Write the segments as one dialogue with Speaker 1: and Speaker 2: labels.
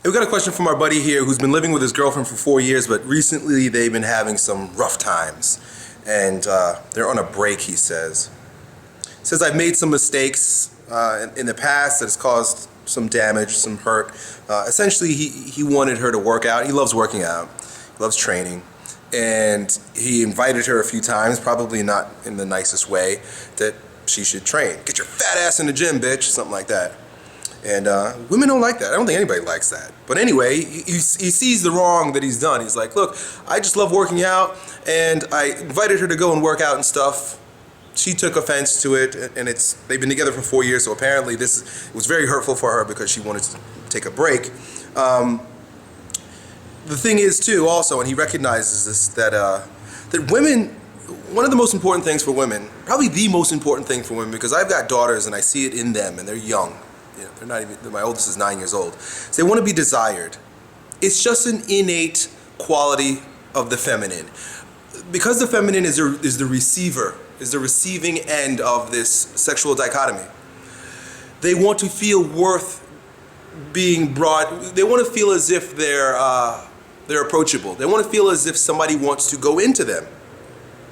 Speaker 1: We got a question from our buddy here who's been living with his girlfriend for 4 years, but recently they've been having some rough times. And they're on a break, he says. He says, I've made some mistakes in the past that has caused some damage, some hurt. Essentially, he wanted her to work out. He loves working out. He loves training. And he invited her a few times, probably not in the nicest way, that she should train. Get your fat ass in the gym, bitch, something like that. And women don't like that. I don't think anybody likes that. But anyway, he sees the wrong that he's done. He's like, look, I just love working out, and I invited her to go and work out and stuff. She took offense to it, and they've been together for 4 years, so apparently it was very hurtful for her because she wanted to take a break. The thing is, too, also, and he recognizes this, that women, one of the most important things for women, probably the most important thing for women, because I've got daughters and I see it in them, and they're young. You know, they're not even, my oldest is 9 years old. So they want to be desired. It's just an innate quality of the feminine. Because the feminine is the receiver, is the receiving end of this sexual dichotomy. They want to feel worth being brought, they want to feel as if they're approachable. They want to feel as if somebody wants to go into them.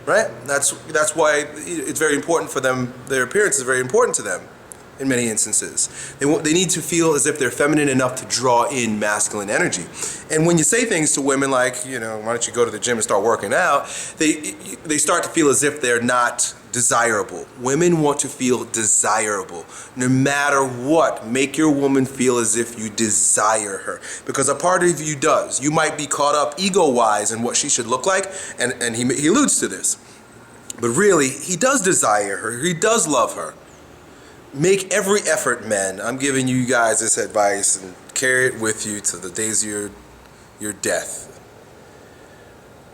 Speaker 1: Right? That's why it's very important for them, their appearance is very important to them. In many instances, they need to feel as if they're feminine enough to draw in masculine energy. And when you say things to women like, you know, why don't you go to the gym and start working out, they start to feel as if they're not desirable. Women want to feel desirable. No matter what, make your woman feel as if you desire her. Because a part of you does. You might be caught up ego-wise in what she should look like, and he alludes to this. But really, he does desire her. He does love her. Make every effort, men. I'm giving you guys this advice, and carry it with you to the days of your death.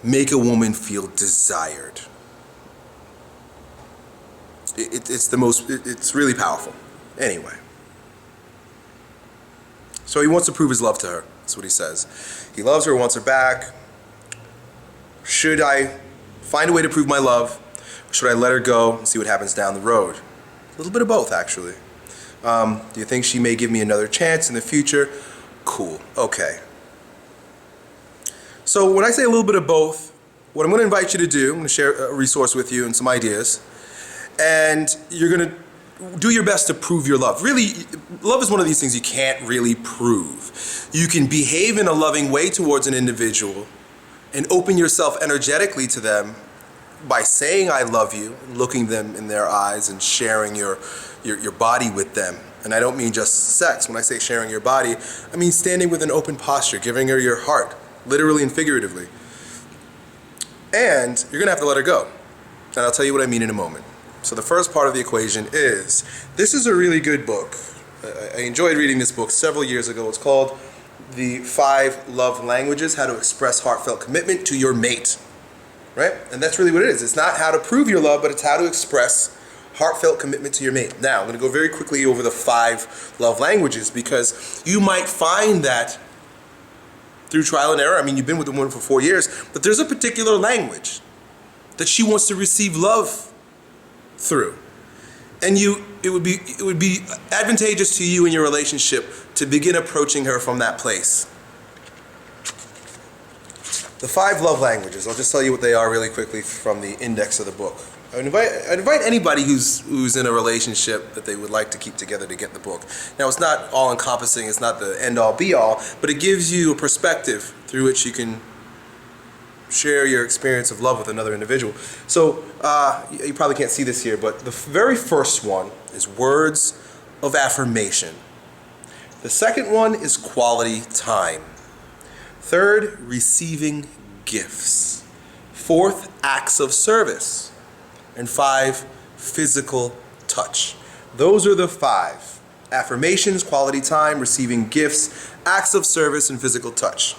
Speaker 1: Make a woman feel desired. It's really powerful. Anyway. So he wants to prove his love to her. That's what he says. He loves her, wants her back. Should I find a way to prove my love? Or should I let her go and see what happens down the road? A little bit of both, actually. Do you think she may give me another chance in the future? Cool. Okay. So when I say a little bit of both, what I'm going to invite you to do, I'm going to share a resource with you and some ideas, and you're going to do your best to prove your love. Really, love is one of these things you can't really prove. You can behave in a loving way towards an individual and open yourself energetically to them by saying I love you, looking them in their eyes and sharing your body with them. And I don't mean just sex. When I say sharing your body, I mean standing with an open posture, giving her your heart, literally and figuratively. And you're gonna have to let her go. And I'll tell you what I mean in a moment. So the first part of the equation is, this is a really good book. I enjoyed reading this book several years ago. It's called The 5 Love Languages, How to Express Heartfelt Commitment to Your Mate. Right? And that's really what it is. It's not how to prove your love, but it's how to express heartfelt commitment to your mate. Now, I'm going to go very quickly over the 5 love languages, because you might find that through trial and error, I mean, you've been with a woman for 4 years, but there's a particular language that she wants to receive love through. And it would be advantageous to you in your relationship to begin approaching her from that place. The 5 love languages, I'll just tell you what they are really quickly from the index of the book. I'd invite anybody who's in a relationship that they would like to keep together to get the book. Now, it's not all-encompassing, it's not the end-all, be-all, but it gives you a perspective through which you can share your experience of love with another individual. So, you probably can't see this here, but the very first one is words of affirmation. The second one is quality time. Third, receiving gifts. Fourth, acts of service. And 5, physical touch. Those are the 5. Affirmations, quality time, receiving gifts, acts of service, and physical touch.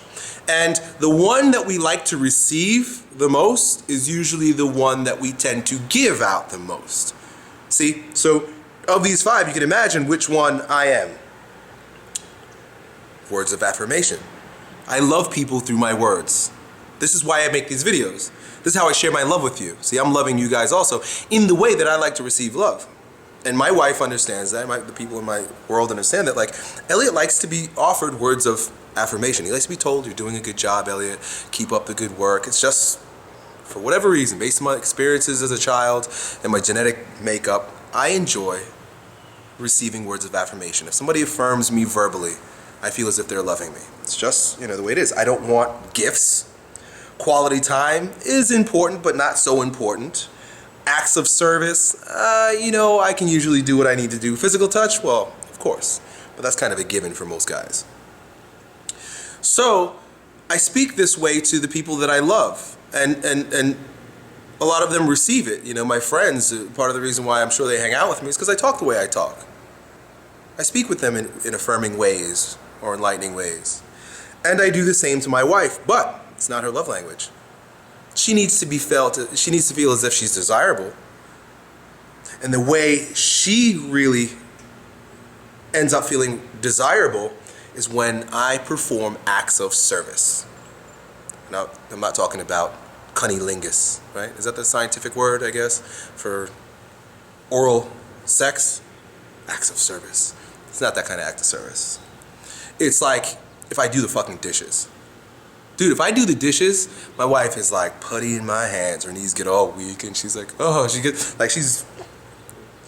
Speaker 1: And the one that we like to receive the most is usually the one that we tend to give out the most. See? So of these 5, you can imagine which one I am. Words of affirmation. I love people through my words. This is why I make these videos. This is how I share my love with you. See, I'm loving you guys also in the way that I like to receive love. and my wife understands that, the people in my world understand that, like, Elliot likes to be offered words of affirmation. He likes to be told, you're doing a good job, Elliot, keep up the good work. It's just, for whatever reason, based on my experiences as a child and my genetic makeup, I enjoy receiving words of affirmation. If somebody affirms me verbally, I feel as if they're loving me. It's just, the way it is. I don't want gifts. Quality time is important, but not so important. Acts of service, I can usually do what I need to do. Physical touch, well, of course, but that's kind of a given for most guys. So I speak this way to the people that I love, and a lot of them receive it. My friends, part of the reason why I'm sure they hang out with me is because I talk the way I talk. I speak with them in affirming ways or enlightening ways. And I do the same to my wife, but it's not her love language. She needs to feel as if she's desirable. And the way she really ends up feeling desirable is when I perform acts of service. Now, I'm not talking about cunnilingus, right? Is that the scientific word, I guess, for oral sex? Acts of service. It's not that kind of act of service. It's like if I do the fucking dishes. Dude, if I do the dishes, my wife is like putty in my hands. Her knees get all weak, and she's like,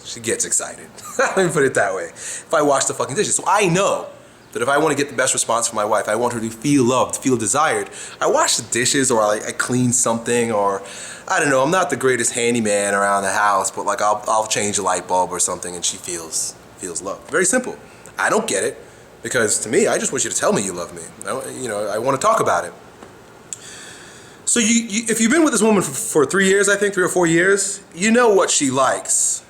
Speaker 1: she gets excited. Let me put it that way. If I wash the fucking dishes. So I know that if I want to get the best response from my wife, I want her to feel loved, feel desired. I wash the dishes, or I clean something, or I don't know. I'm not the greatest handyman around the house, but like I'll change a light bulb or something, and she feels loved. Very simple. I don't get it, because to me, I just want you to tell me you love me. I want to talk about it. So if you've been with this woman for 3 years, I think 3 or 4 years, you know what she likes.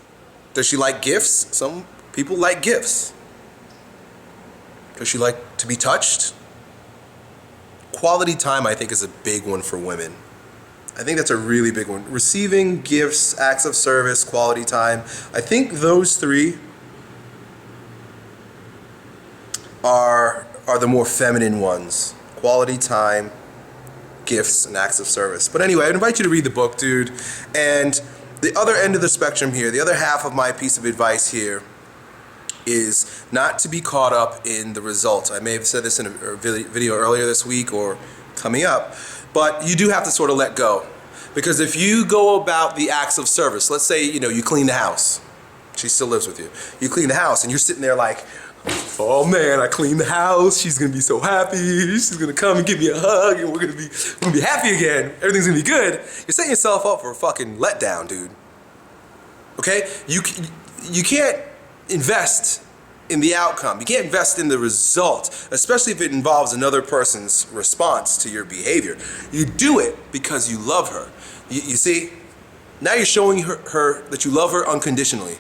Speaker 1: Does she like gifts? Some people like gifts. Does she like to be touched? Quality time, I think, is a big one for women. I think that's a really big one. Receiving gifts, acts of service, quality time. I think those three are the more feminine ones. Quality time, gifts, and acts of service. But anyway, I invite you to read the book, dude. And the other end of the spectrum here, the other half of my piece of advice here, is not to be caught up in the results. I may have said this in a video earlier this week or coming up, but you do have to sort of let go. Because if you go about the acts of service, let's say, you clean the house. She still lives with you. You clean the house and you're sitting there like, oh man, I cleaned the house. She's gonna be so happy. She's gonna come and give me a hug, and we're gonna be happy again. Everything's gonna be good. You're setting yourself up for a fucking letdown, dude. Okay? You can't invest in the outcome. You can't invest in the result, especially if it involves another person's response to your behavior. You do it because you love her. You see? Now you're showing her that you love her unconditionally.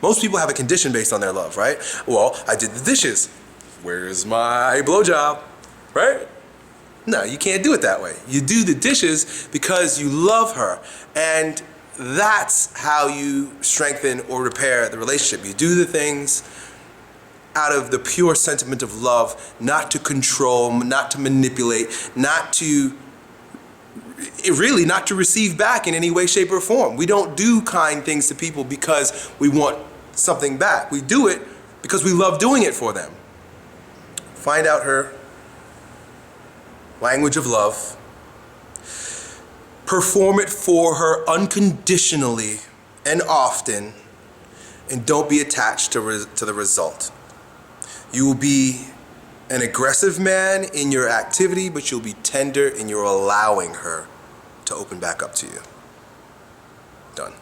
Speaker 1: Most people have a condition based on their love, right? Well, I did the dishes. Where's my blowjob? Right? No, you can't do it that way. You do the dishes because you love her. And that's how you strengthen or repair the relationship. You do the things out of the pure sentiment of love, not to control, not to manipulate, not to receive back in any way, shape, or form. We don't do kind things to people because we want something back. We do it because we love doing it for them. Find out her language of love. Perform it for her unconditionally and often, and don't be attached to the result. You will be an aggressive man in your activity, but you'll be tender in your allowing her to open back up to you. Done.